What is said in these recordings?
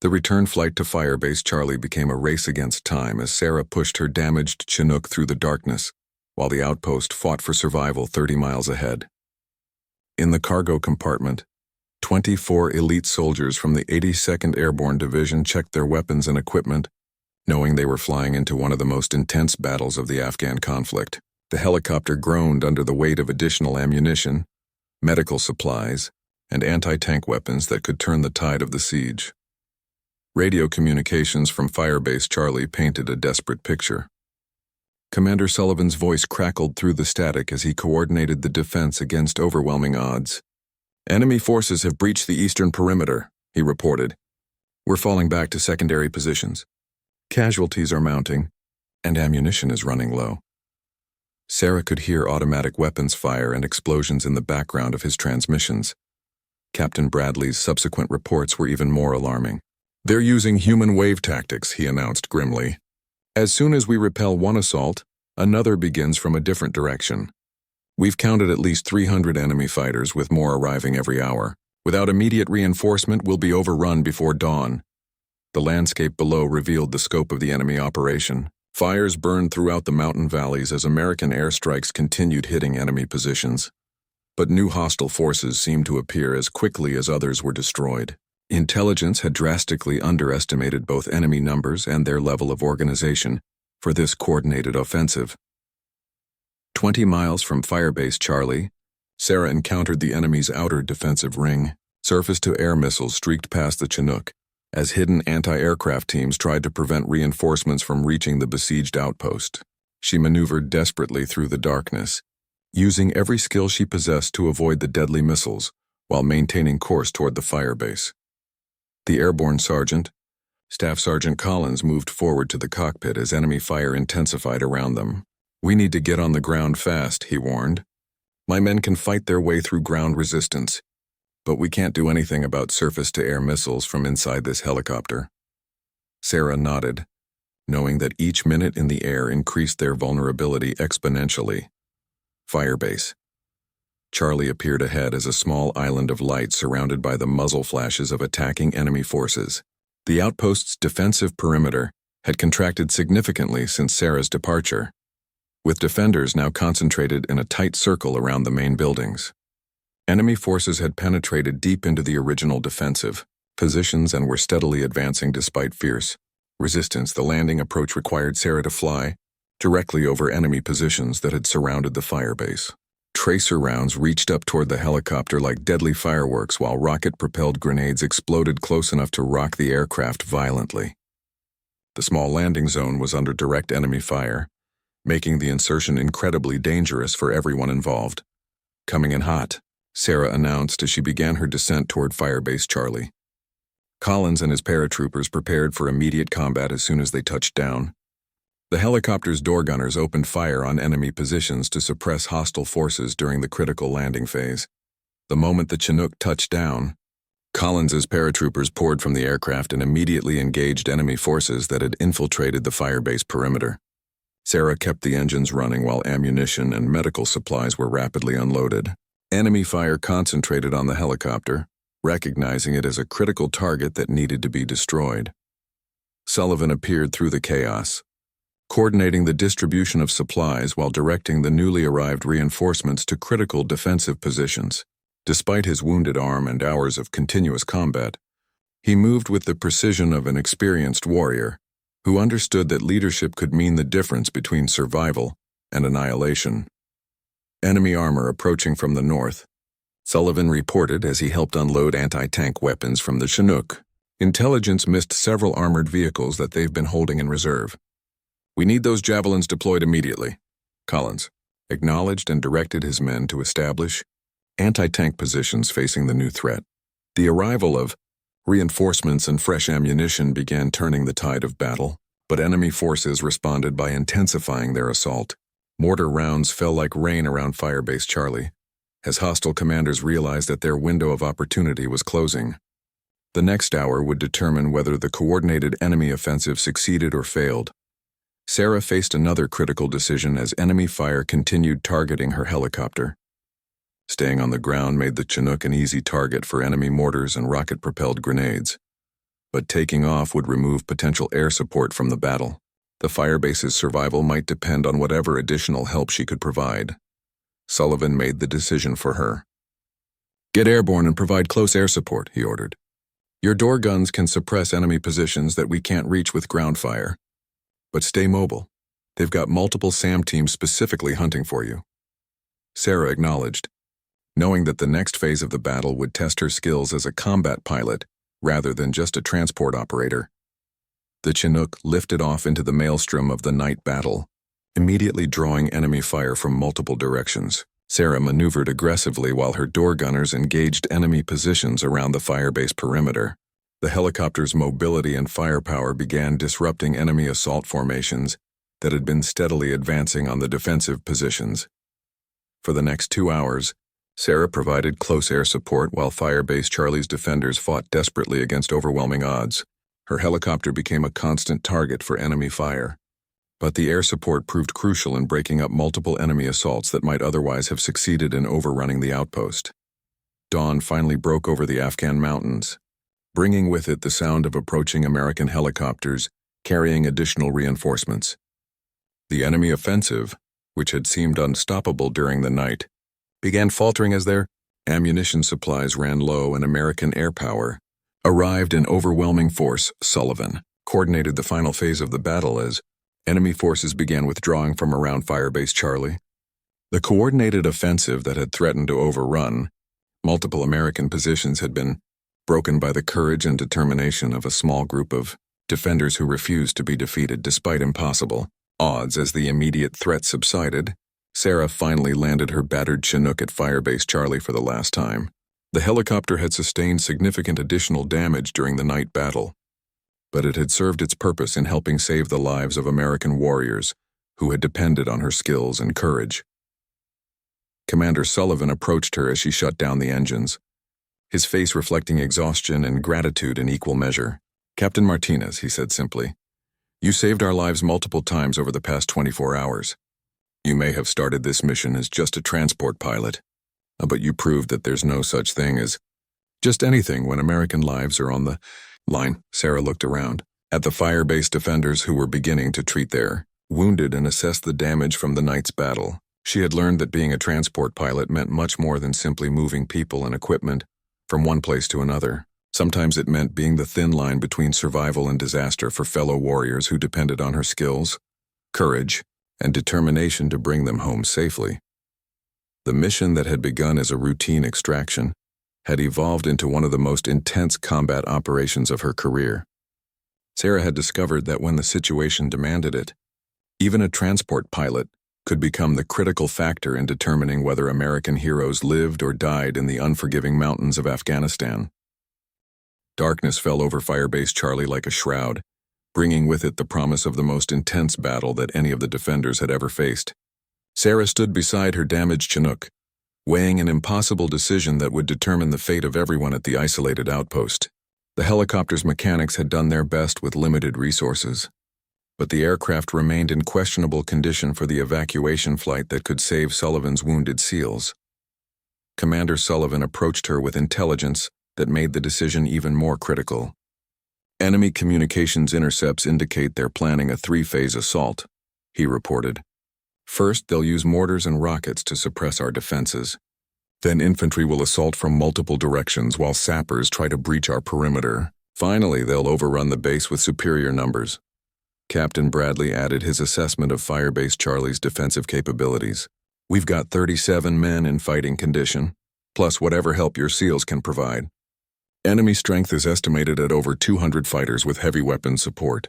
The return flight to Firebase Charlie became a race against time as Sarah pushed her damaged Chinook through the darkness, while the outpost fought for survival 30 miles ahead. In the cargo compartment, 24 elite soldiers from the 82nd Airborne Division checked their weapons and equipment, knowing they were flying into one of the most intense battles of the Afghan conflict. The helicopter groaned under the weight of additional ammunition, medical supplies, and anti-tank weapons that could turn the tide of the siege. Radio communications from Firebase Charlie painted a desperate picture. Commander Sullivan's voice crackled through the static as he coordinated the defense against overwhelming odds. "Enemy forces have breached the eastern perimeter," he reported. "We're falling back to secondary positions. Casualties are mounting, and ammunition is running low." Sarah could hear automatic weapons fire and explosions in the background of his transmissions. Captain Bradley's subsequent reports were even more alarming. "They're using human wave tactics," he announced grimly. "As soon as we repel one assault, another begins from a different direction. We've counted at least 300 enemy fighters, with more arriving every hour. Without immediate reinforcement, we'll be overrun before dawn." The landscape below revealed the scope of the enemy operation. Fires burned throughout the mountain valleys as American airstrikes continued hitting enemy positions. But new hostile forces seemed to appear as quickly as others were destroyed. Intelligence had drastically underestimated both enemy numbers and their level of organization for this coordinated offensive. 20 miles from Firebase Charlie, Sarah encountered the enemy's outer defensive ring. Surface-to-air missiles streaked past the Chinook as hidden anti-aircraft teams tried to prevent reinforcements from reaching the besieged outpost. She maneuvered desperately through the darkness, using every skill she possessed to avoid the deadly missiles while maintaining course toward the firebase. The airborne sergeant, Staff Sergeant Collins, moved forward to the cockpit as enemy fire intensified around them. "We need to get on the ground fast," he warned. "My men can fight their way through ground resistance, but we can't do anything about surface-to-air missiles from inside this helicopter." Sarah nodded, knowing that each minute in the air increased their vulnerability exponentially. Firebase. Charlie appeared ahead as a small island of light surrounded by the muzzle flashes of attacking enemy forces. The outpost's defensive perimeter had contracted significantly since Sarah's departure, with defenders now concentrated in a tight circle around the main buildings. Enemy forces had penetrated deep into the original defensive positions and were steadily advancing despite fierce resistance. The landing approach required Sarah to fly directly over enemy positions that had surrounded the firebase. Tracer rounds reached up toward the helicopter like deadly fireworks, while rocket-propelled grenades exploded close enough to rock the aircraft violently. The small landing zone was under direct enemy fire, making the insertion incredibly dangerous for everyone involved. "Coming in hot," Sarah announced as she began her descent toward Firebase Charlie. Collins and his paratroopers prepared for immediate combat as soon as they touched down. The helicopter's door gunners opened fire on enemy positions to suppress hostile forces during the critical landing phase. The moment the Chinook touched down, Collins's paratroopers poured from the aircraft and immediately engaged enemy forces that had infiltrated the firebase perimeter. Sarah kept the engines running while ammunition and medical supplies were rapidly unloaded. Enemy fire concentrated on the helicopter, recognizing it as a critical target that needed to be destroyed. Sullivan appeared through the chaos, coordinating the distribution of supplies while directing the newly arrived reinforcements to critical defensive positions. Despite his wounded arm and hours of continuous combat, he moved with the precision of an experienced warrior who understood that leadership could mean the difference between survival and annihilation. "Enemy armor approaching from the north," Sullivan reported as he helped unload anti-tank weapons from the Chinook. "Intelligence missed several armored vehicles that they've been holding in reserve. We need those javelins deployed immediately." Collins acknowledged and directed his men to establish anti-tank positions facing the new threat. The arrival of reinforcements and fresh ammunition began turning the tide of battle, but enemy forces responded by intensifying their assault. Mortar rounds fell like rain around Firebase Charlie, as hostile commanders realized that their window of opportunity was closing. The next hour would determine whether the coordinated enemy offensive succeeded or failed. Sarah faced another critical decision as enemy fire continued targeting her helicopter. Staying on the ground made the Chinook an easy target for enemy mortars and rocket-propelled grenades. but taking off would remove potential air support from the battle. The firebase's survival might depend on whatever additional help she could provide. Sullivan made the decision for her. "Get airborne and provide close air support," he ordered. "Your door guns can suppress enemy positions that we can't reach with ground fire. But stay mobile. They've got multiple SAM teams specifically hunting for you." Sarah acknowledged, knowing that the next phase of the battle would test her skills as a combat pilot rather than just a transport operator. The Chinook lifted off into the maelstrom of the night battle, immediately drawing enemy fire from multiple directions. Sarah maneuvered aggressively while her door gunners engaged enemy positions around the firebase perimeter. The helicopter's mobility and firepower began disrupting enemy assault formations that had been steadily advancing on the defensive positions. For the next 2 hours, Sarah provided close air support while Firebase Charlie's defenders fought desperately against overwhelming odds. Her helicopter became a constant target for enemy fire. But the air support proved crucial in breaking up multiple enemy assaults that might otherwise have succeeded in overrunning the outpost. Dawn finally broke over the Afghan mountains, bringing with it the sound of approaching American helicopters carrying additional reinforcements. The enemy offensive, which had seemed unstoppable during the night, began faltering as their ammunition supplies ran low and American air power arrived in overwhelming force. Sullivan coordinated the final phase of the battle as enemy forces began withdrawing from around Firebase Charlie. The coordinated offensive that had threatened to overrun multiple American positions had been broken by the courage and determination of a small group of defenders who refused to be defeated despite impossible odds. As the immediate threat subsided, Sarah finally landed her battered Chinook at Firebase Charlie for the last time. The helicopter had sustained significant additional damage during the night battle, but it had served its purpose in helping save the lives of American warriors who had depended on her skills and courage. Commander Sullivan approached her as she shut down the engines, his face reflecting exhaustion and gratitude in equal measure. "Captain Martinez," he said simply, "you saved our lives multiple times over the past 24 hours. You may have started this mission as just a transport pilot, but you proved that there's no such thing as just anything when American lives are on the line." Sarah looked around at the firebase defenders who were beginning to treat their wounded and assess the damage from the night's battle. She had learned that being a transport pilot meant much more than simply moving people and equipment from one place to another. Sometimes it meant being the thin line between survival and disaster for fellow warriors who depended on her skills, courage, and determination to bring them home safely. The mission that had begun as a routine extraction had evolved into one of the most intense combat operations of her career. Sarah had discovered that when the situation demanded it, even a transport pilot could become the critical factor in determining whether American heroes lived or died in the unforgiving mountains of Afghanistan. Darkness fell over Firebase Charlie like a shroud, bringing with it the promise of the most intense battle that any of the defenders had ever faced. Sarah stood beside her damaged Chinook, weighing an impossible decision that would determine the fate of everyone at the isolated outpost. The helicopter's mechanics had done their best with limited resources, but the aircraft remained in questionable condition for the evacuation flight that could save Sullivan's wounded SEALs. Commander Sullivan approached her with intelligence that made the decision even more critical. "Enemy communications intercepts indicate they're planning a 3-phase assault," he reported. "First, they'll use mortars and rockets to suppress our defenses. Then infantry will assault from multiple directions while sappers try to breach our perimeter. Finally, they'll overrun the base with superior numbers." Captain Bradley added his assessment of Firebase Charlie's defensive capabilities. "We've got 37 men in fighting condition, plus whatever help your SEALs can provide. Enemy strength is estimated at over 200 fighters with heavy weapons support.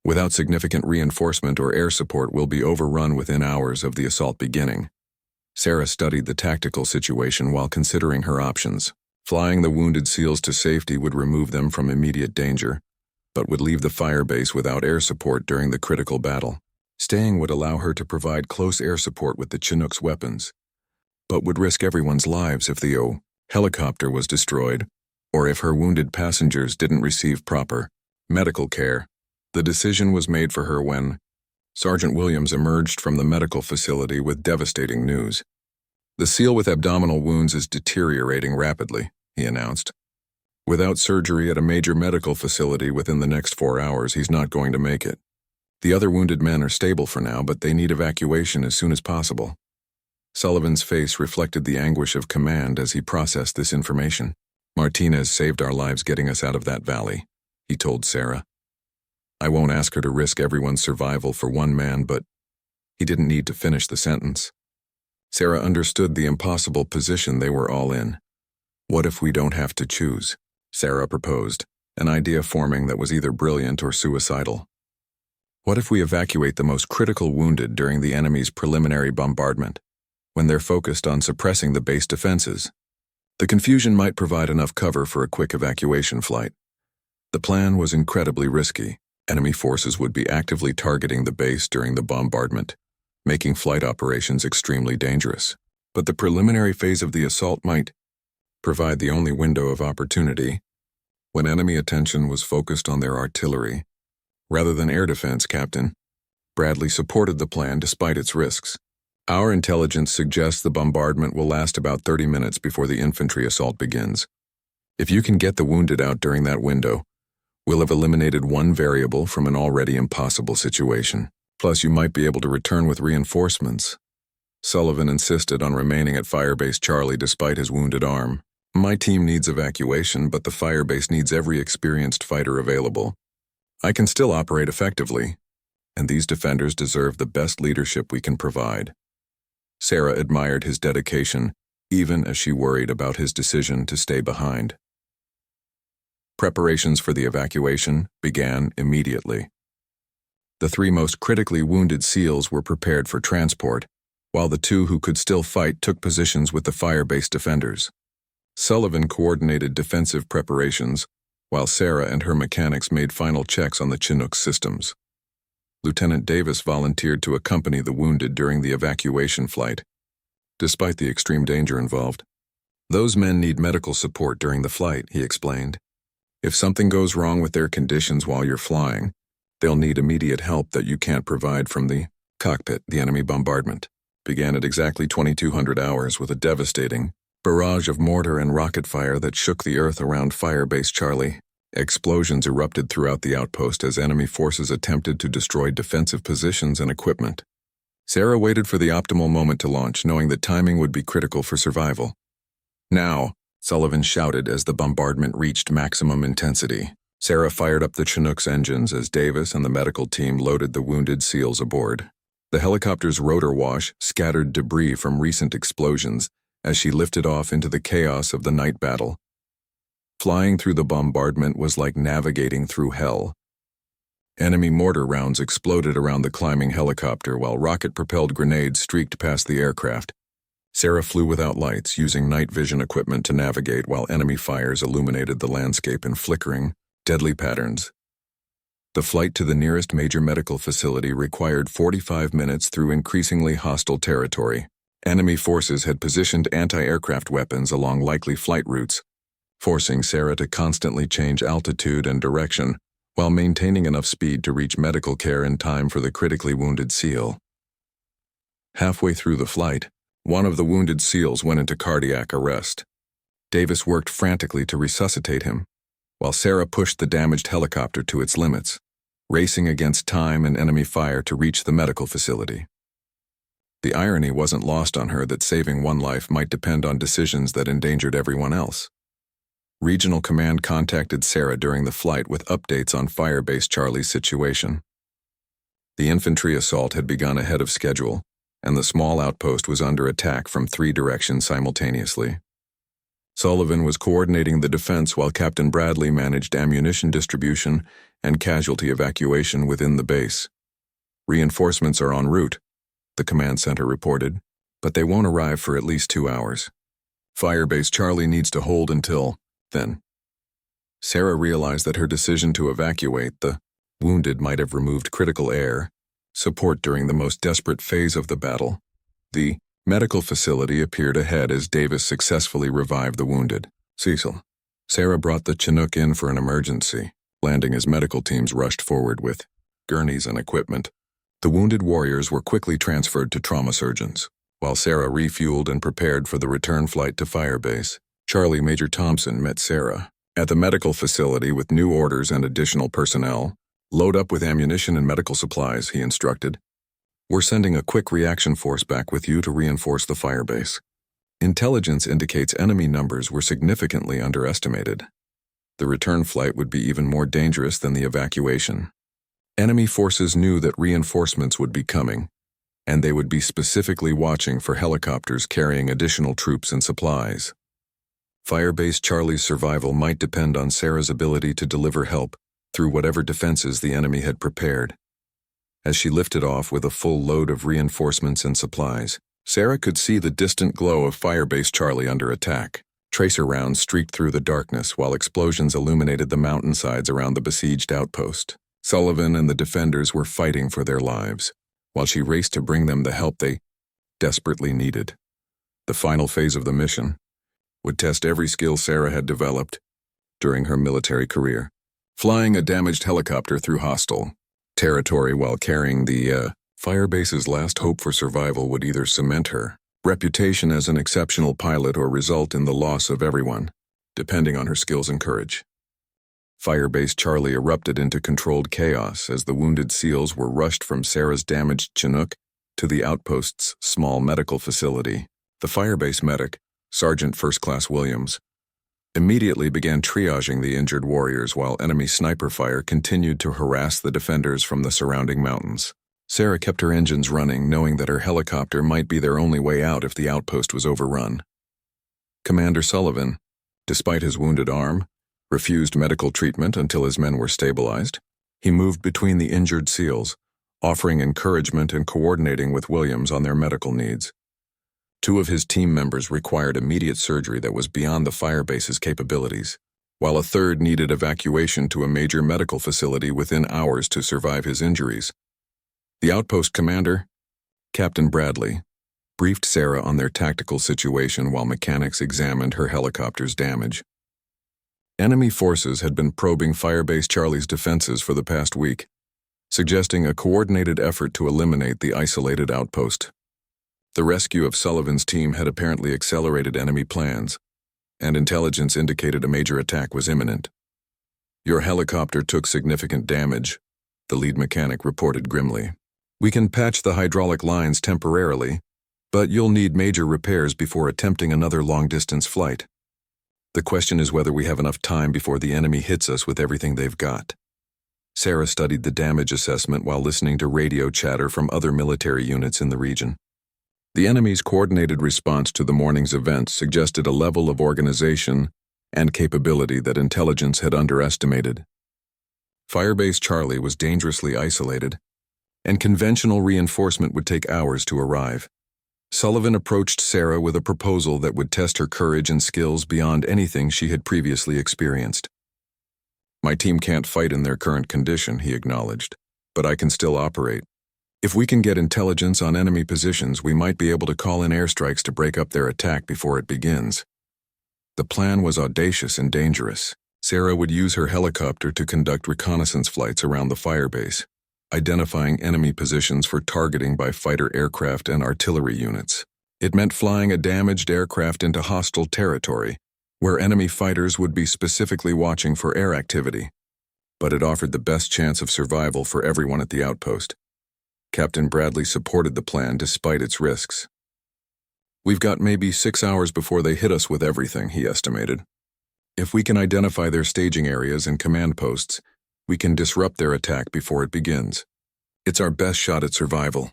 Without significant reinforcement or air support, we'll be overrun within hours of the assault beginning." Sarah studied the tactical situation while considering her options. Flying the wounded SEALs to safety would remove them from immediate danger, but would leave the firebase without air support during the critical battle. Staying would allow her to provide close air support with the Chinook's weapons, but would risk everyone's lives if the helicopter was destroyed, or if her wounded passengers didn't receive proper medical care. The decision was made for her when Sergeant Williams emerged from the medical facility with devastating news. "The SEAL with abdominal wounds is deteriorating rapidly," he announced. Without surgery at a major medical facility within the next 4 hours, he's not going to make it. The other wounded men are stable for now, but they need evacuation as soon as possible. Sullivan's face reflected the anguish of command as he processed this information. Martinez saved our lives getting us out of that valley, he told Sarah. I won't ask her to risk everyone's survival for one man, but he didn't need to finish the sentence. Sarah understood the impossible position they were all in. What if we don't have to choose? Sarah proposed, an idea forming that was either brilliant or suicidal. What if we evacuate the most critical wounded during the enemy's preliminary bombardment, when they're focused on suppressing the base defenses? The confusion might provide enough cover for a quick evacuation flight. The plan was incredibly risky. Enemy forces would be actively targeting the base during the bombardment, making flight operations extremely dangerous. But the preliminary phase of the assault might provide the only window of opportunity, when enemy attention was focused on their artillery. Rather than air defense, Captain, Bradley supported the plan despite its risks. Our intelligence suggests the bombardment will last about 30 minutes before the infantry assault begins. If you can get the wounded out during that window, we'll have eliminated one variable from an already impossible situation. Plus, you might be able to return with reinforcements. Sullivan insisted on remaining at Firebase Charlie despite his wounded arm. My team needs evacuation, but the Firebase needs every experienced fighter available. I can still operate effectively, and these defenders deserve the best leadership we can provide. Sarah admired his dedication, even as she worried about his decision to stay behind. Preparations for the evacuation began immediately. The 3 most critically wounded SEALs were prepared for transport, while the 2 who could still fight took positions with the Firebase defenders. Sullivan coordinated defensive preparations, while Sarah and her mechanics made final checks on the Chinook systems. Lieutenant Davis volunteered to accompany the wounded during the evacuation flight, despite the extreme danger involved. Those men need medical support during the flight, he explained. If something goes wrong with their conditions while you're flying, they'll need immediate help that you can't provide from the cockpit. The enemy bombardment began at exactly 2200 hours with a devastating barrage of mortar and rocket fire that shook the earth around Firebase Charlie. Explosions erupted throughout the outpost as enemy forces attempted to destroy defensive positions and equipment. Sarah waited for the optimal moment to launch, knowing that timing would be critical for survival. Now, Sullivan shouted as the bombardment reached maximum intensity. Sarah fired up the Chinook's engines as Davis and the medical team loaded the wounded SEALs aboard. The helicopter's rotor wash scattered debris from recent explosions as she lifted off into the chaos of the night battle. Flying through the bombardment was like navigating through hell. Enemy mortar rounds exploded around the climbing helicopter while rocket-propelled grenades streaked past the aircraft. Sarah flew without lights, using night vision equipment to navigate while enemy fires illuminated the landscape in flickering, deadly patterns. The flight to the nearest major medical facility required 45 minutes through increasingly hostile territory. Enemy forces had positioned anti-aircraft weapons along likely flight routes, forcing Sarah to constantly change altitude and direction while maintaining enough speed to reach medical care in time for the critically wounded SEAL. Halfway through the flight, one of the wounded SEALs went into cardiac arrest. Davis worked frantically to resuscitate him, while Sarah pushed the damaged helicopter to its limits, racing against time and enemy fire to reach the medical facility. The irony wasn't lost on her that saving one life might depend on decisions that endangered everyone else. Regional Command contacted Sarah during the flight with updates on Firebase Charlie's situation. The infantry assault had begun ahead of schedule, and the small outpost was under attack from 3 directions simultaneously. Sullivan was coordinating the defense while Captain Bradley managed ammunition distribution and casualty evacuation within the base. Reinforcements are en route, the command center reported, but they won't arrive for at least 2 hours. Firebase Charlie needs to hold until then. Sarah realized that her decision to evacuate the wounded might have removed critical air support during the most desperate phase of the battle. The medical facility appeared ahead as Davis successfully revived the wounded. Cecil. Sarah brought the Chinook in for an emergency, landing as medical teams rushed forward with gurneys and equipment. The wounded warriors were quickly transferred to trauma surgeons, while Sarah refueled and prepared for the return flight to Firebase. Charlie Major Thompson met Sarah, At the medical facility, with new orders and additional personnel, load up with ammunition and medical supplies, he instructed. We're sending a quick reaction force back with you to reinforce the firebase. Intelligence indicates enemy numbers were significantly underestimated. The return flight would be even more dangerous than the evacuation. Enemy forces knew that reinforcements would be coming, and they would be specifically watching for helicopters carrying additional troops and supplies. Firebase Charlie's survival might depend on Sarah's ability to deliver help through whatever defenses the enemy had prepared. As she lifted off with a full load of reinforcements and supplies, Sarah could see the distant glow of Firebase Charlie under attack. Tracer rounds streaked through the darkness while explosions illuminated the mountainsides around the besieged outpost. Sullivan and the defenders were fighting for their lives, while she raced to bring them the help they desperately needed. The final phase of the mission would test every skill Sarah had developed during her military career. Flying a damaged helicopter through hostile territory while carrying the Firebase's last hope for survival would either cement her reputation as an exceptional pilot or result in the loss of everyone, depending on her skills and courage. Firebase Charlie erupted into controlled chaos as the wounded SEALs were rushed from Sarah's damaged Chinook to the outpost's small medical facility. The Firebase medic, Sergeant First Class Williams, immediately began triaging the injured warriors while enemy sniper fire continued to harass the defenders from the surrounding mountains. Sarah kept her engines running, knowing that her helicopter might be their only way out if the outpost was overrun. Commander Sullivan, despite his wounded arm, refused medical treatment until his men were stabilized. He moved between the injured SEALs, offering encouragement and coordinating with Williams on their medical needs. 2 of his team members required immediate surgery that was beyond the Firebase's capabilities, while a third needed evacuation to a major medical facility within hours to survive his injuries. The outpost commander, Captain Bradley, briefed Sarah on their tactical situation while mechanics examined her helicopter's damage. Enemy forces had been probing Firebase Charlie's defenses for the past week, suggesting a coordinated effort to eliminate the isolated outpost. The rescue of Sullivan's team had apparently accelerated enemy plans, and intelligence indicated a major attack was imminent. Your helicopter took significant damage, the lead mechanic reported grimly. We can patch the hydraulic lines temporarily, but you'll need major repairs before attempting another long-distance flight. The question is whether we have enough time before the enemy hits us with everything they've got. Sarah studied the damage assessment while listening to radio chatter from other military units in the region. The enemy's coordinated response to the morning's events suggested a level of organization and capability that intelligence had underestimated. Firebase Charlie was dangerously isolated, and conventional reinforcement would take hours to arrive. Sullivan approached Sarah with a proposal that would test her courage and skills beyond anything she had previously experienced. My team can't fight in their current condition, he acknowledged, but I can still operate. If we can get intelligence on enemy positions, we might be able to call in airstrikes to break up their attack before it begins. The plan was audacious and dangerous. Sarah would use her helicopter to conduct reconnaissance flights around the firebase, identifying enemy positions for targeting by fighter aircraft and artillery units. It meant flying a damaged aircraft into hostile territory, where enemy fighters would be specifically watching for air activity. But it offered the best chance of survival for everyone at the outpost. Captain Bradley supported the plan despite its risks. We've got maybe 6 hours before they hit us with everything, he estimated. If we can identify their staging areas and command posts, we can disrupt their attack before it begins. It's our best shot at survival.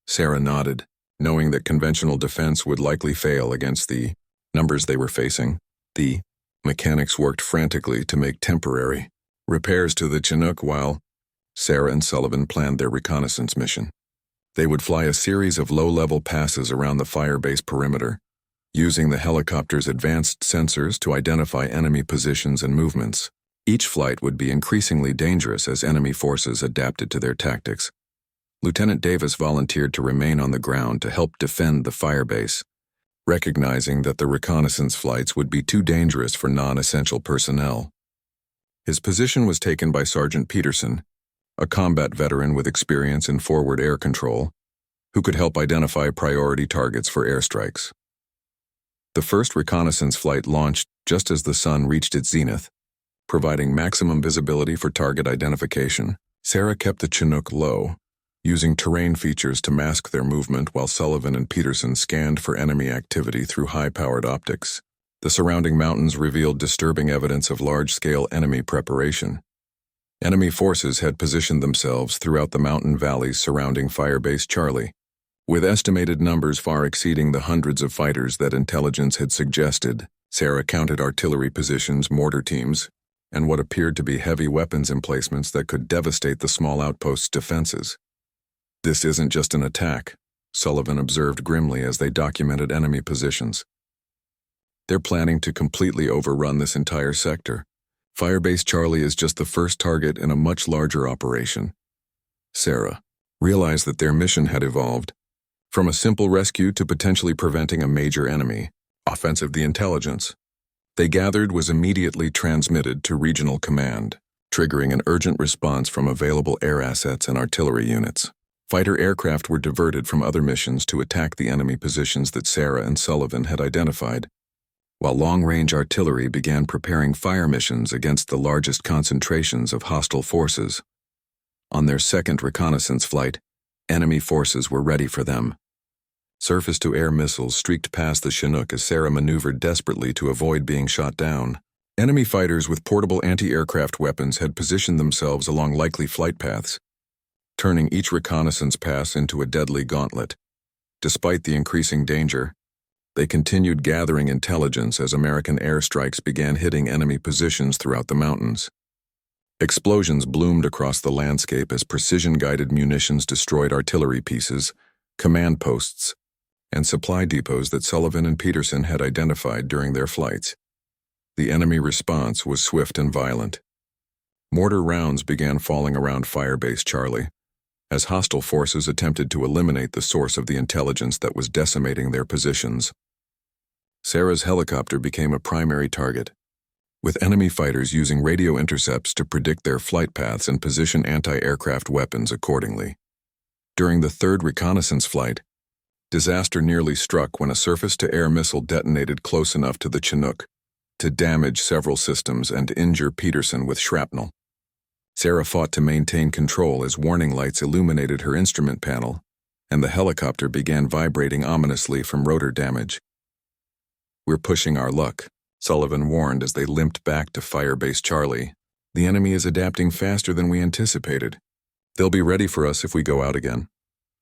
Sarah nodded, knowing that conventional defense would likely fail against the numbers they were facing. The mechanics worked frantically to make temporary repairs to the Chinook while Sarah and Sullivan planned their reconnaissance mission. They would fly a series of low-level passes around the firebase perimeter, using the helicopter's advanced sensors to identify enemy positions and movements. Each flight would be increasingly dangerous as enemy forces adapted to their tactics. Lieutenant Davis volunteered to remain on the ground to help defend the firebase, recognizing that the reconnaissance flights would be too dangerous for non-essential personnel. His position was taken by Sergeant Peterson, a combat veteran with experience in forward air control, who could help identify priority targets for airstrikes. The first reconnaissance flight launched just as the sun reached its zenith. providing maximum visibility for target identification. Sarah kept the Chinook low, using terrain features to mask their movement while Sullivan and Peterson scanned for enemy activity through high-powered optics. The surrounding mountains revealed disturbing evidence of large-scale enemy preparation. Enemy forces had positioned themselves throughout the mountain valleys surrounding Firebase Charlie, with estimated numbers far exceeding the hundreds of fighters that intelligence had suggested. Sarah counted artillery positions, mortar teams, and what appeared to be heavy weapons emplacements that could devastate the small outpost's defenses. "This isn't just an attack," Sullivan observed grimly as they documented enemy positions. "They're planning to completely overrun this entire sector. Firebase Charlie is just the first target in a much larger operation." Sarah realized that their mission had evolved from a simple rescue to potentially preventing a major enemy offensive. The intelligence they gathered was immediately transmitted to regional command, triggering an urgent response from available air assets and artillery units. Fighter aircraft were diverted from other missions to attack the enemy positions that Sarah and Sullivan had identified, while long-range artillery began preparing fire missions against the largest concentrations of hostile forces. On their second reconnaissance flight, enemy forces were ready for them. Surface-to-air missiles streaked past the Chinook as Sarah maneuvered desperately to avoid being shot down. Enemy fighters with portable anti-aircraft weapons had positioned themselves along likely flight paths, turning each reconnaissance pass into a deadly gauntlet. Despite the increasing danger, they continued gathering intelligence as American airstrikes began hitting enemy positions throughout the mountains. Explosions bloomed across the landscape as precision-guided munitions destroyed artillery pieces, command posts, and supply depots that Sullivan and Peterson had identified during their flights. The enemy response was swift and violent. Mortar rounds began falling around Firebase Charlie, as hostile forces attempted to eliminate the source of the intelligence that was decimating their positions. Sarah's helicopter became a primary target, with enemy fighters using radio intercepts to predict their flight paths and position anti-aircraft weapons accordingly. During the third reconnaissance flight, disaster nearly struck when a surface-to-air missile detonated close enough to the Chinook to damage several systems and injure Peterson with shrapnel. Sarah fought to maintain control as warning lights illuminated her instrument panel, and the helicopter began vibrating ominously from rotor damage. "We're pushing our luck," Sullivan warned as they limped back to Firebase Charlie. "The enemy is adapting faster than we anticipated. They'll be ready for us if we go out again."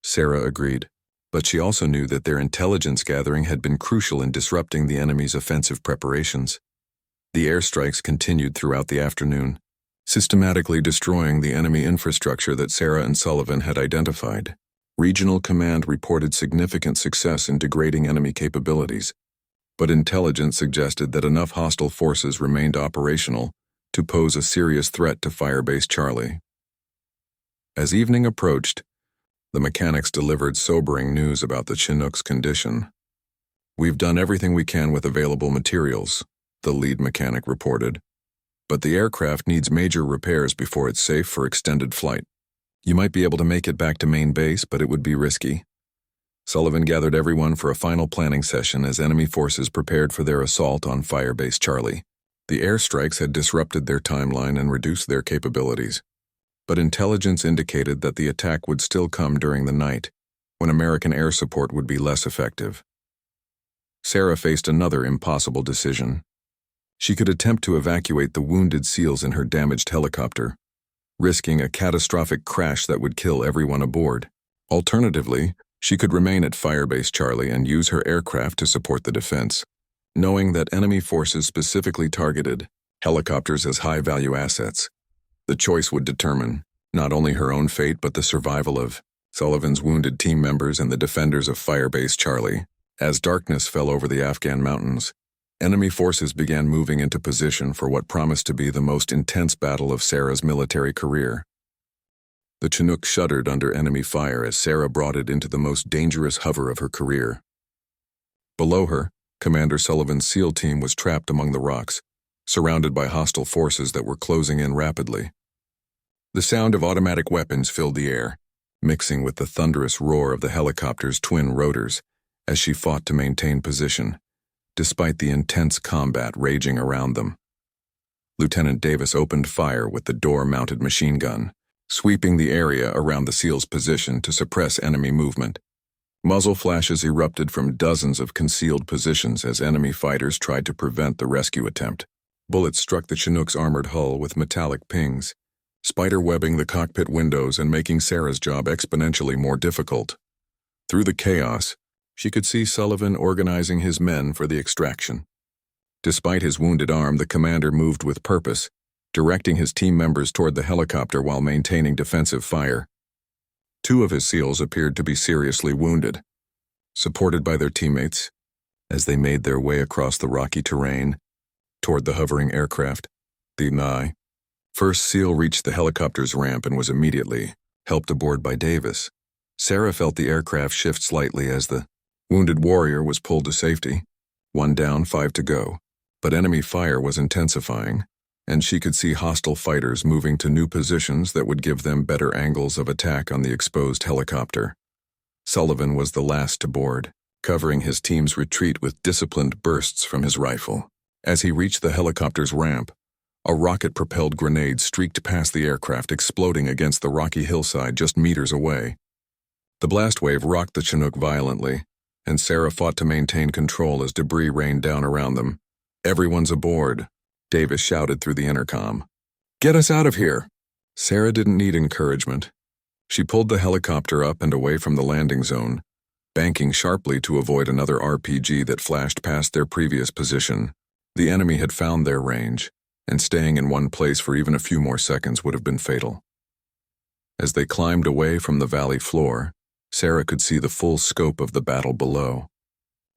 Sarah agreed, but she also knew that their intelligence gathering had been crucial in disrupting the enemy's offensive preparations. The airstrikes continued throughout the afternoon, systematically destroying the enemy infrastructure that Sarah and Sullivan had identified. Regional command reported significant success in degrading enemy capabilities, but intelligence suggested that enough hostile forces remained operational to pose a serious threat to Firebase Charlie. As evening approached, the mechanics delivered sobering news about the Chinook's condition. "We've done everything we can with available materials," the lead mechanic reported, "but the aircraft needs major repairs before it's safe for extended flight. You might be able to make it back to main base, but it would be risky." Sullivan gathered everyone for a final planning session as enemy forces prepared for their assault on Firebase Charlie. The airstrikes had disrupted their timeline and reduced their capabilities, but intelligence indicated that the attack would still come during the night, when American air support would be less effective. Sarah faced another impossible decision. She could attempt to evacuate the wounded SEALs in her damaged helicopter, risking a catastrophic crash that would kill everyone aboard. Alternatively, she could remain at Firebase Charlie and use her aircraft to support the defense, knowing that enemy forces specifically targeted helicopters as high-value assets. The choice would determine not only her own fate but the survival of Sullivan's wounded team members and the defenders of Firebase Charlie. As darkness fell over the Afghan mountains, enemy forces began moving into position for what promised to be the most intense battle of Sarah's military career. The Chinook shuddered under enemy fire as Sarah brought it into the most dangerous hover of her career. Below her, Commander Sullivan's SEAL team was trapped among the rocks, surrounded by hostile forces that were closing in rapidly. The sound of automatic weapons filled the air, mixing with the thunderous roar of the helicopter's twin rotors as she fought to maintain position, despite the intense combat raging around them. Lieutenant Davis opened fire with the door-mounted machine gun, sweeping the area around the SEAL's position to suppress enemy movement. Muzzle flashes erupted from dozens of concealed positions as enemy fighters tried to prevent the rescue attempt. Bullets struck the Chinook's armored hull with metallic pings, spider-webbing the cockpit windows and making Sarah's job exponentially more difficult. Through the chaos, she could see Sullivan organizing his men for the extraction. Despite his wounded arm, the commander moved with purpose, directing his team members toward the helicopter while maintaining defensive fire. 2 of his SEALs appeared to be seriously wounded. Supported by their teammates, as they made their way across the rocky terrain toward the hovering aircraft, the first SEAL reached the helicopter's ramp and was immediately helped aboard by Davis. Sarah felt the aircraft shift slightly as the wounded warrior was pulled to safety. 1 down, 5 to go. But enemy fire was intensifying, and she could see hostile fighters moving to new positions that would give them better angles of attack on the exposed helicopter. Sullivan was the last to board, covering his team's retreat with disciplined bursts from his rifle. As he reached the helicopter's ramp, a rocket-propelled grenade streaked past the aircraft, exploding against the rocky hillside just meters away. The blast wave rocked the Chinook violently, and Sarah fought to maintain control as debris rained down around them. "Everyone's aboard," Davis shouted through the intercom. "Get us out of here!" Sarah didn't need encouragement. She pulled the helicopter up and away from the landing zone, banking sharply to avoid another RPG that flashed past their previous position. The enemy had found their range, and staying in one place for even a few more seconds would have been fatal. As they climbed away from the valley floor, Sarah could see the full scope of the battle below.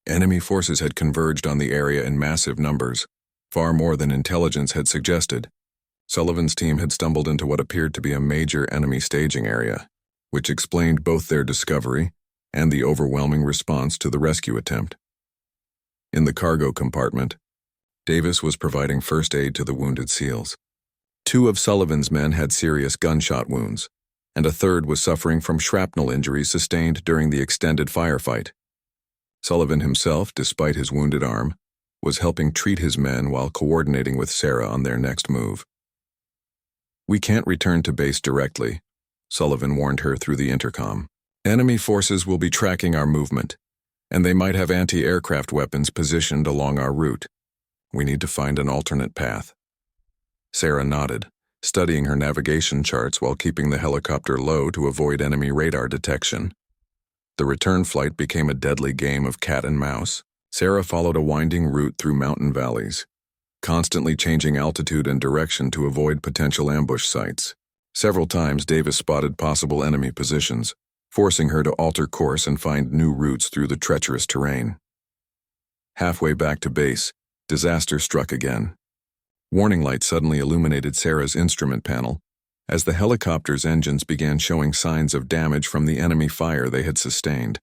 Enemy forces had converged on the area in massive numbers, far more than intelligence had suggested. Sullivan's team had stumbled into what appeared to be a major enemy staging area, which explained both their discovery and the overwhelming response to the rescue attempt. In the cargo compartment, Davis was providing first aid to the wounded SEALs. 2 of Sullivan's men had serious gunshot wounds, and a third was suffering from shrapnel injuries sustained during the extended firefight. Sullivan himself, despite his wounded arm, was helping treat his men while coordinating with Sarah on their next move. "We can't return to base directly," Sullivan warned her through the intercom. "Enemy forces will be tracking our movement, and they might have anti-aircraft weapons positioned along our route. We need to find an alternate path." Sarah nodded, studying her navigation charts while keeping the helicopter low to avoid enemy radar detection. The return flight became a deadly game of cat and mouse. Sarah followed a winding route through mountain valleys, constantly changing altitude and direction to avoid potential ambush sites. Several times Davis spotted possible enemy positions, forcing her to alter course and find new routes through the treacherous terrain. Halfway back to base, disaster struck again. Warning lights suddenly illuminated Sarah's instrument panel as the helicopter's engines began showing signs of damage from the enemy fire they had sustained.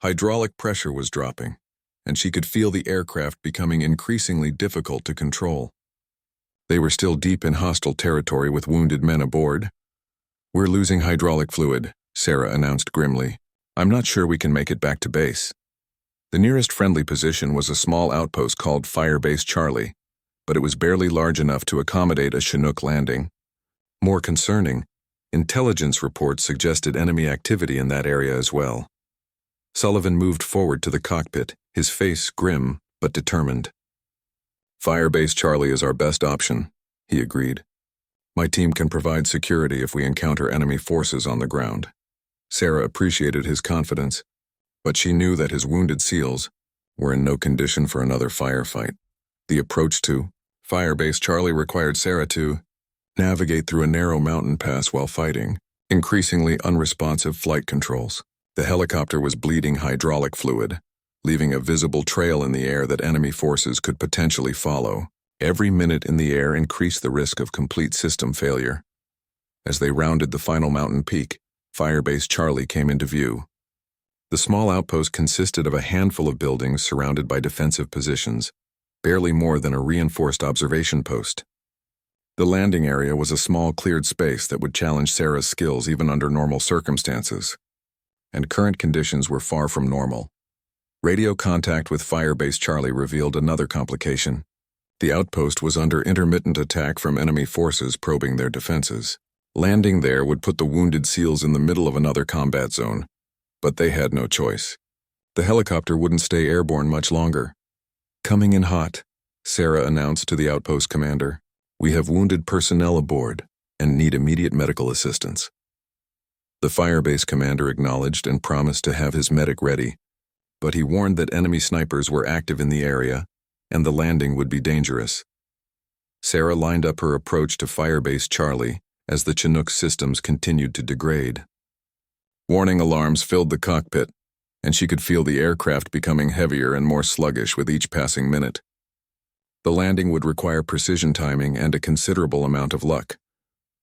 Hydraulic pressure was dropping, and she could feel the aircraft becoming increasingly difficult to control. They were still deep in hostile territory with wounded men aboard. "We're losing hydraulic fluid," Sarah announced grimly. "I'm not sure we can make it back to base." The nearest friendly position was a small outpost called Firebase Charlie, but it was barely large enough to accommodate a Chinook landing. More concerning, intelligence reports suggested enemy activity in that area as well. Sullivan moved forward to the cockpit, his face grim but determined. "Firebase Charlie is our best option," he agreed. "My team can provide security if we encounter enemy forces on the ground." Sarah appreciated his confidence, but she knew that his wounded SEALs were in no condition for another firefight. The approach to Firebase Charlie required Sarah to navigate through a narrow mountain pass while fighting increasingly unresponsive flight controls. The helicopter was bleeding hydraulic fluid, leaving a visible trail in the air that enemy forces could potentially follow. Every minute in the air increased the risk of complete system failure. As they rounded the final mountain peak, Firebase Charlie came into view. The small outpost consisted of a handful of buildings surrounded by defensive positions, barely more than a reinforced observation post. The landing area was a small cleared space that would challenge Sarah's skills even under normal circumstances. And current conditions were far from normal. Radio contact with Firebase Charlie revealed another complication. The outpost was under intermittent attack from enemy forces probing their defenses. Landing there would put the wounded SEALs in the middle of another combat zone, but they had no choice. The helicopter wouldn't stay airborne much longer. "Coming in hot," Sarah announced to the outpost commander. "We have wounded personnel aboard and need immediate medical assistance." The firebase commander acknowledged and promised to have his medic ready, but he warned that enemy snipers were active in the area and the landing would be dangerous. Sarah lined up her approach to Firebase Charlie as the Chinook systems continued to degrade. Warning alarms filled the cockpit, and she could feel the aircraft becoming heavier and more sluggish with each passing minute. The landing would require precision timing and a considerable amount of luck.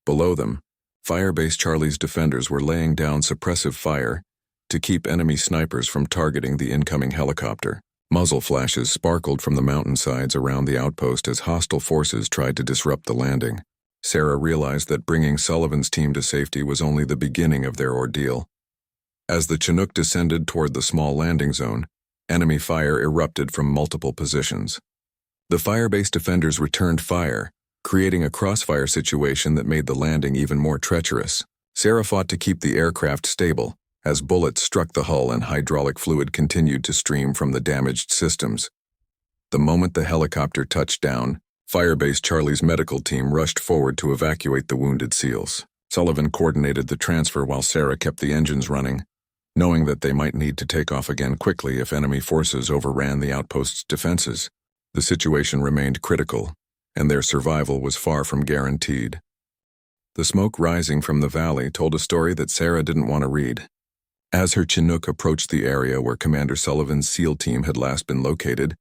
Below them, Firebase Charlie's defenders were laying down suppressive fire to keep enemy snipers from targeting the incoming helicopter. Muzzle flashes sparkled from the mountainsides around the outpost as hostile forces tried to disrupt the landing. Sarah realized that bringing Sullivan's team to safety was only the beginning of their ordeal. As the Chinook descended toward the small landing zone, enemy fire erupted from multiple positions. The Firebase defenders returned fire, creating a crossfire situation that made the landing even more treacherous. Sarah fought to keep the aircraft stable as bullets struck the hull and hydraulic fluid continued to stream from the damaged systems. The moment the helicopter touched down, Firebase Charlie's medical team rushed forward to evacuate the wounded SEALs. Sullivan coordinated the transfer while Sarah kept the engines running, knowing that they might need to take off again quickly if enemy forces overran the outpost's defenses. The situation remained critical, and their survival was far from guaranteed. The smoke rising from the valley told a story that Sarah didn't want to read. As her Chinook approached the area where Commander Sullivan's SEAL team had last been located,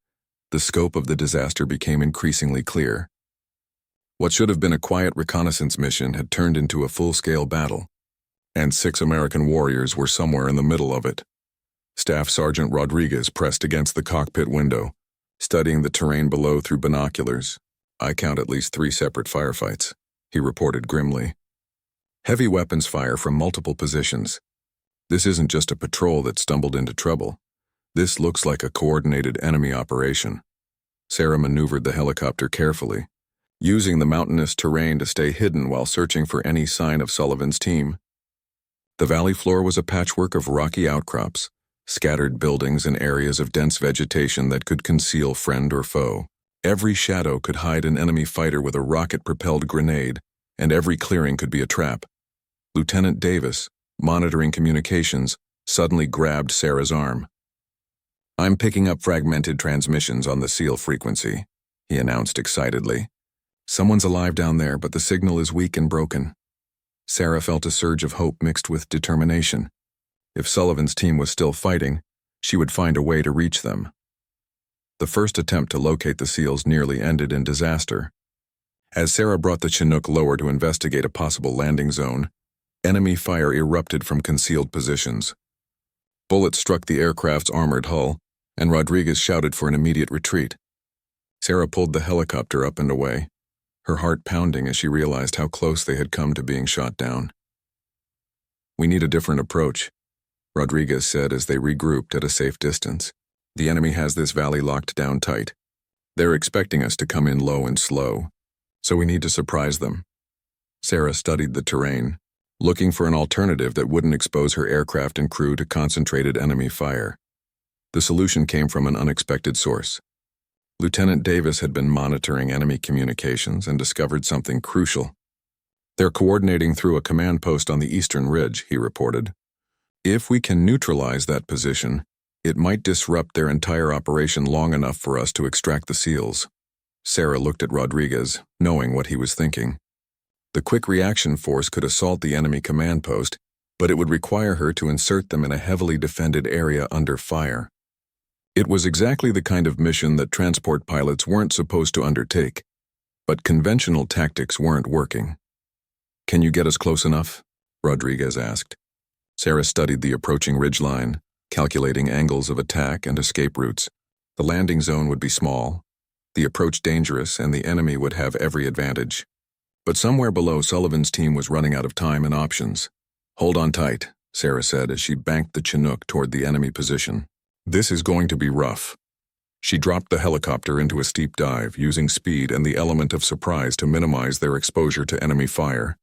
the scope of the disaster became increasingly clear. What should have been a quiet reconnaissance mission had turned into a full-scale battle, and 6 American warriors were somewhere in the middle of it. Staff Sergeant Rodriguez pressed against the cockpit window, studying the terrain below through binoculars. "I count at least 3 separate firefights," he reported grimly. "Heavy weapons fire from multiple positions. This isn't just a patrol that stumbled into trouble. This looks like a coordinated enemy operation." Sarah maneuvered the helicopter carefully, using the mountainous terrain to stay hidden while searching for any sign of Sullivan's team. The valley floor was a patchwork of rocky outcrops, scattered buildings and areas of dense vegetation that could conceal friend or foe. Every shadow could hide an enemy fighter with a rocket-propelled grenade, and every clearing could be a trap. Lieutenant Davis, monitoring communications, suddenly grabbed Sarah's arm. "I'm picking up fragmented transmissions on the SEAL frequency," he announced excitedly. "Someone's alive down there, but the signal is weak and broken." Sarah felt a surge of hope mixed with determination. If Sullivan's team was still fighting, she would find a way to reach them. The first attempt to locate the SEALs nearly ended in disaster. As Sarah brought the Chinook lower to investigate a possible landing zone, enemy fire erupted from concealed positions. Bullets struck the aircraft's armored hull, and Rodriguez shouted for an immediate retreat. Sarah pulled the helicopter up and away, her heart pounding as she realized how close they had come to being shot down. "We need a different approach," Rodriguez said as they regrouped at a safe distance. "The enemy has this valley locked down tight. They're expecting us to come in low and slow, so we need to surprise them." Sarah studied the terrain, looking for an alternative that wouldn't expose her aircraft and crew to concentrated enemy fire. The solution came from an unexpected source. Lieutenant Davis had been monitoring enemy communications and discovered something crucial. "They're coordinating through a command post on the eastern ridge," he reported. "If we can neutralize that position, it might disrupt their entire operation long enough for us to extract the SEALs." Sarah looked at Rodriguez, knowing what he was thinking. The quick reaction force could assault the enemy command post, but it would require her to insert them in a heavily defended area under fire. It was exactly the kind of mission that transport pilots weren't supposed to undertake, but conventional tactics weren't working. "Can you get us close enough?" Rodriguez asked. Sarah studied the approaching ridgeline, calculating angles of attack and escape routes. The landing zone would be small, the approach dangerous, and the enemy would have every advantage. But somewhere below, Sullivan's team was running out of time and options. "Hold on tight," Sarah said as she banked the Chinook toward the enemy position. "This is going to be rough." She dropped the helicopter into a steep dive, using speed and the element of surprise to minimize their exposure to enemy fire.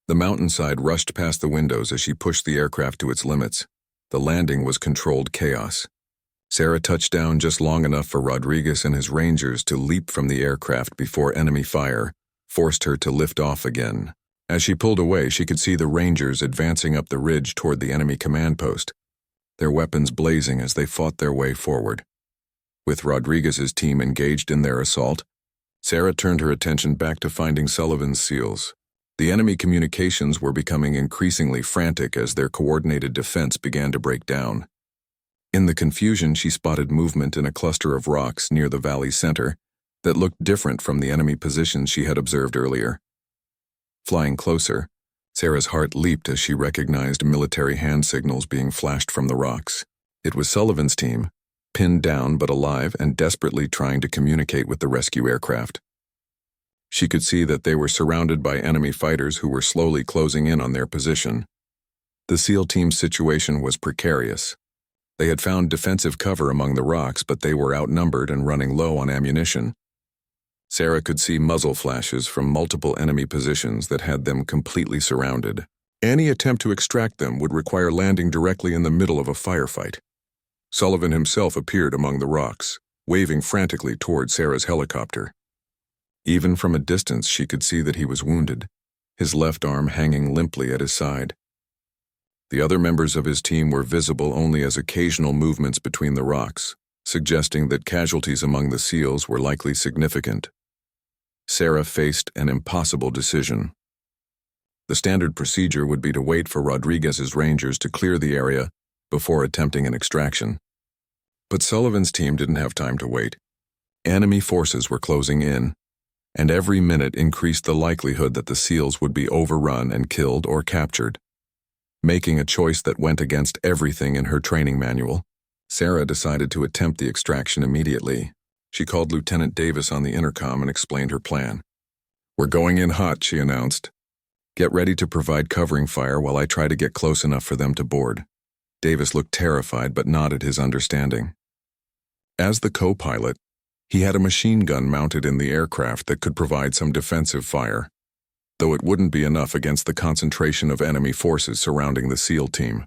The mountainside rushed past the windows as she pushed the aircraft to its limits. The landing was controlled chaos. Sarah touched down just long enough for Rodriguez and his rangers to leap from the aircraft before enemy fire forced her to lift off again. As she pulled away, she could see the rangers advancing up the ridge toward the enemy command post, their weapons blazing as they fought their way forward. With Rodriguez's team engaged in their assault, Sarah turned her attention back to finding Sullivan's SEALs. The enemy communications were becoming increasingly frantic as their coordinated defense began to break down. In the confusion, she spotted movement in a cluster of rocks near the valley's center that looked different from the enemy positions she had observed earlier. Flying closer, Sarah's heart leaped as she recognized military hand signals being flashed from the rocks. It was Sullivan's team, pinned down but alive and desperately trying to communicate with the rescue aircraft. She could see that they were surrounded by enemy fighters who were slowly closing in on their position. The SEAL team's situation was precarious. They had found defensive cover among the rocks, but they were outnumbered and running low on ammunition. Sarah could see muzzle flashes from multiple enemy positions that had them completely surrounded. Any attempt to extract them would require landing directly in the middle of a firefight. Sullivan himself appeared among the rocks, waving frantically toward Sarah's helicopter. Even from a distance, she could see that he was wounded, his left arm hanging limply at his side. The other members of his team were visible only as occasional movements between the rocks, suggesting that casualties among the SEALs were likely significant. Sarah faced an impossible decision. The standard procedure would be to wait for Rodriguez's rangers to clear the area before attempting an extraction. But Sullivan's team didn't have time to wait. Enemy forces were closing in, and every minute increased the likelihood that the SEALs would be overrun and killed or captured. Making a choice that went against everything in her training manual, Sarah decided to attempt the extraction immediately. She called Lieutenant Davis on the intercom and explained her plan. "We're going in hot," she announced. "Get ready to provide covering fire while I try to get close enough for them to board." Davis looked terrified but nodded his understanding. As the co-pilot, he had a machine gun mounted in the aircraft that could provide some defensive fire, though it wouldn't be enough against the concentration of enemy forces surrounding the SEAL team.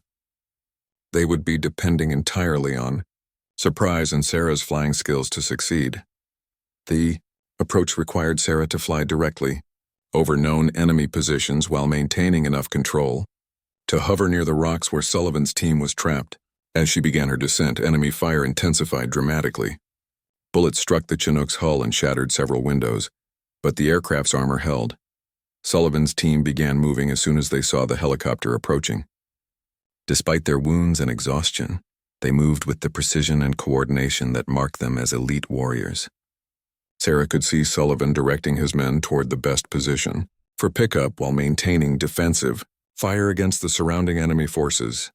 They would be depending entirely on surprise and Sarah's flying skills to succeed. The approach required Sarah to fly directly over known enemy positions while maintaining enough control to hover near the rocks where Sullivan's team was trapped. As she began her descent, enemy fire intensified dramatically. Bullets struck the Chinook's hull and shattered several windows, but the aircraft's armor held. Sullivan's team began moving as soon as they saw the helicopter approaching. Despite their wounds and exhaustion, they moved with the precision and coordination that marked them as elite warriors. Sarah could see Sullivan directing his men toward the best position for pickup while maintaining defensive fire against the surrounding enemy forces.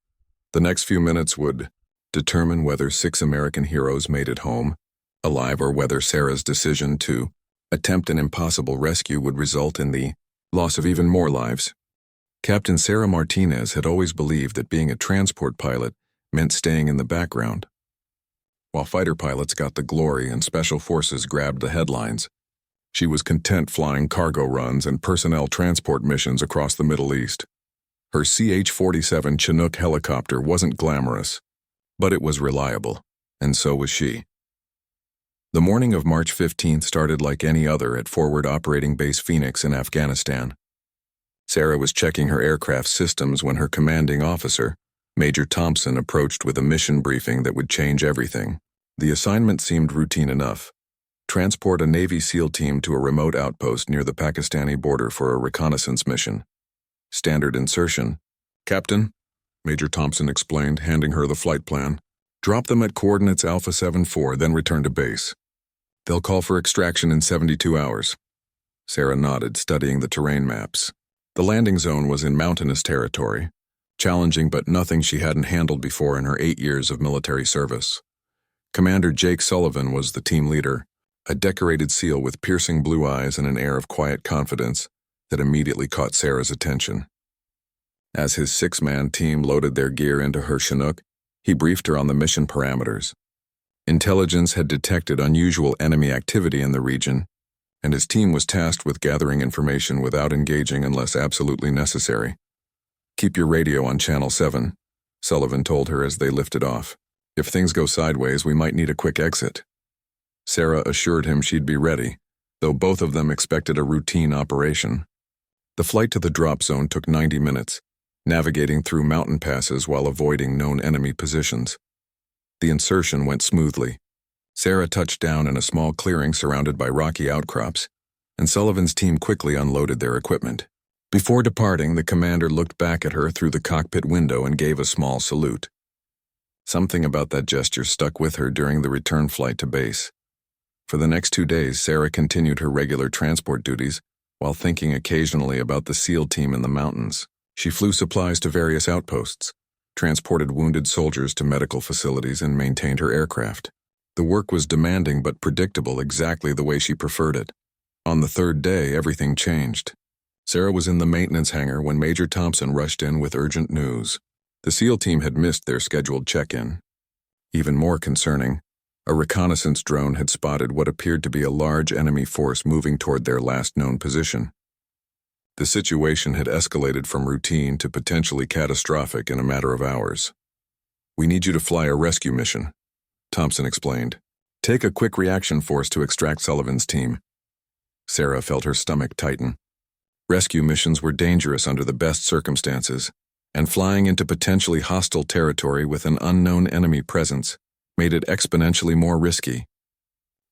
The next few minutes would determine whether 6 American heroes made it home alive or whether Sarah's decision to attempt an impossible rescue would result in the loss of even more lives. Captain Sarah Martinez had always believed that being a transport pilot meant staying in the background. While fighter pilots got the glory and special forces grabbed the headlines, she was content flying cargo runs and personnel transport missions across the Middle East. Her CH-47 Chinook helicopter wasn't glamorous, but it was reliable, and so was she. The morning of March 15th started like any other at Forward Operating Base Phoenix in Afghanistan. Sarah was checking her aircraft systems when her commanding officer, Major Thompson, approached with a mission briefing that would change everything. The assignment seemed routine enough. Transport a Navy SEAL team to a remote outpost near the Pakistani border for a reconnaissance mission. Standard insertion. "Captain," Major Thompson explained, handing her the flight plan. "Drop them at coordinates Alpha 74, then return to base. They'll call for extraction in 72 hours. Sarah nodded, studying the terrain maps. The landing zone was in mountainous territory, challenging but nothing she hadn't handled before in her 8 years of military service. Commander Jake Sullivan was the team leader, a decorated SEAL with piercing blue eyes and an air of quiet confidence that immediately caught Sarah's attention. As his 6-man team loaded their gear into her Chinook, he briefed her on the mission parameters. Intelligence had detected unusual enemy activity in the region, and his team was tasked with gathering information without engaging unless absolutely necessary. "Keep your radio on Channel 7, Sullivan told her as they lifted off. "If things go sideways, we might need a quick exit." Sarah assured him she'd be ready, though both of them expected a routine operation. The flight to the drop zone took 90 minutes, navigating through mountain passes while avoiding known enemy positions. The insertion went smoothly. Sarah touched down in a small clearing surrounded by rocky outcrops, and Sullivan's team quickly unloaded their equipment. Before departing, the commander looked back at her through the cockpit window and gave a small salute. Something about that gesture stuck with her during the return flight to base. For the next 2 days, Sarah continued her regular transport duties while thinking occasionally about the SEAL team in the mountains. She flew supplies to various outposts, transported wounded soldiers to medical facilities, and maintained her aircraft. The work was demanding but predictable, exactly the way she preferred it. On the 3rd day, everything changed. Sarah was in the maintenance hangar when Major Thompson rushed in with urgent news. The SEAL team had missed their scheduled check-in. Even more concerning, a reconnaissance drone had spotted what appeared to be a large enemy force moving toward their last known position. The situation had escalated from routine to potentially catastrophic in a matter of hours. "We need you to fly a rescue mission," Thompson explained. "Take a quick reaction force to extract Sullivan's team." Sarah felt her stomach tighten. Rescue missions were dangerous under the best circumstances, and flying into potentially hostile territory with an unknown enemy presence made it exponentially more risky.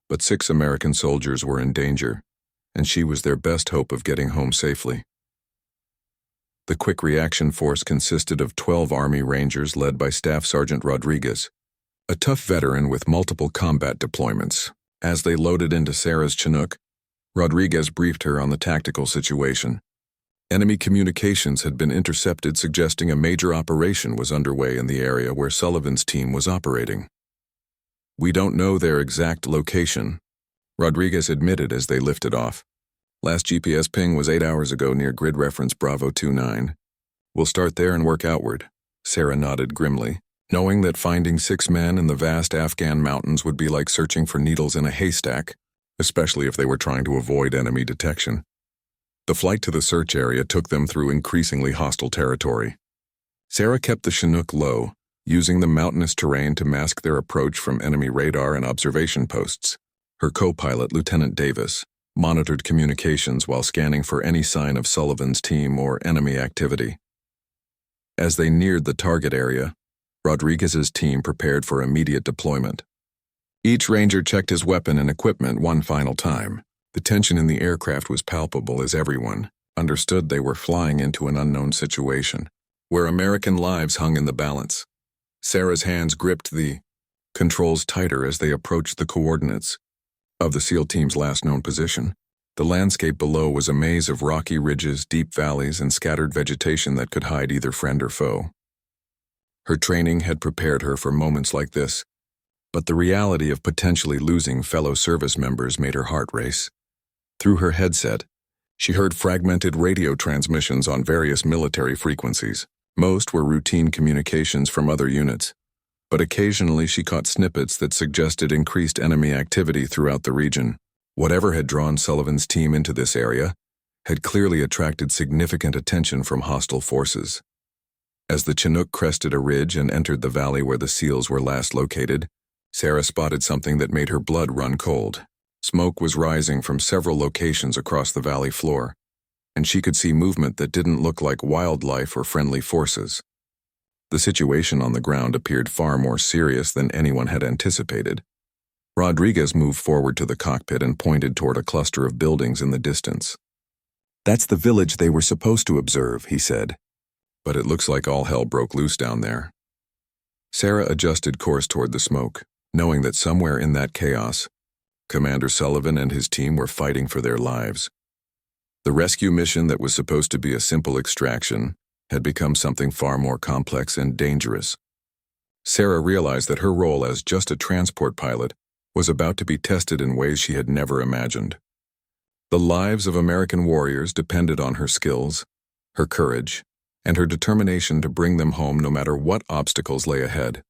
But 6 American soldiers were in danger, and she was their best hope of getting home safely. The quick reaction force consisted of 12 Army Rangers led by Staff Sergeant Rodriguez, a tough veteran with multiple combat deployments. As they loaded into Sarah's Chinook, Rodriguez briefed her on the tactical situation. Enemy communications had been intercepted, suggesting a major operation was underway in the area where Sullivan's team was operating. "We don't know their exact location," Rodriguez admitted as they lifted off. "Last GPS ping was 8 hours ago near grid reference Bravo 29. We'll start there and work outward." Sarah nodded grimly, knowing that finding 6 men in the vast Afghan mountains would be like searching for needles in a haystack, especially if they were trying to avoid enemy detection. The flight to the search area took them through increasingly hostile territory. Sarah kept the Chinook low, using the mountainous terrain to mask their approach from enemy radar and observation posts. Her co-pilot, Lieutenant Davis, monitored communications while scanning for any sign of Sullivan's team or enemy activity. As they neared the target area, Rodriguez's team prepared for immediate deployment. Each Ranger checked his weapon and equipment one final time. The tension in the aircraft was palpable as everyone understood they were flying into an unknown situation, where American lives hung in the balance. Sarah's hands gripped the controls tighter as they approached the coordinates of the SEAL team's last known position. The landscape below was a maze of rocky ridges, deep valleys, and scattered vegetation that could hide either friend or foe. Her training had prepared her for moments like this, but the reality of potentially losing fellow service members made her heart race. Through her headset, she heard fragmented radio transmissions on various military frequencies. Most were routine communications from other units, but occasionally she caught snippets that suggested increased enemy activity throughout the region. Whatever had drawn Sullivan's team into this area had clearly attracted significant attention from hostile forces. As the Chinook crested a ridge and entered the valley where the SEALs were last located, Sarah spotted something that made her blood run cold. Smoke was rising from several locations across the valley floor, and she could see movement that didn't look like wildlife or friendly forces. The situation on the ground appeared far more serious than anyone had anticipated. Rodriguez moved forward to the cockpit and pointed toward a cluster of buildings in the distance. "That's the village they were supposed to observe," he said. "But it looks like all hell broke loose down there." Sarah adjusted course toward the smoke, knowing that somewhere in that chaos, Commander Sullivan and his team were fighting for their lives. The rescue mission that was supposed to be a simple extraction had become something far more complex and dangerous. Sarah realized that her role as just a transport pilot was about to be tested in ways she had never imagined. The lives of American warriors depended on her skills, her courage, and her determination to bring them home no matter what obstacles lay ahead.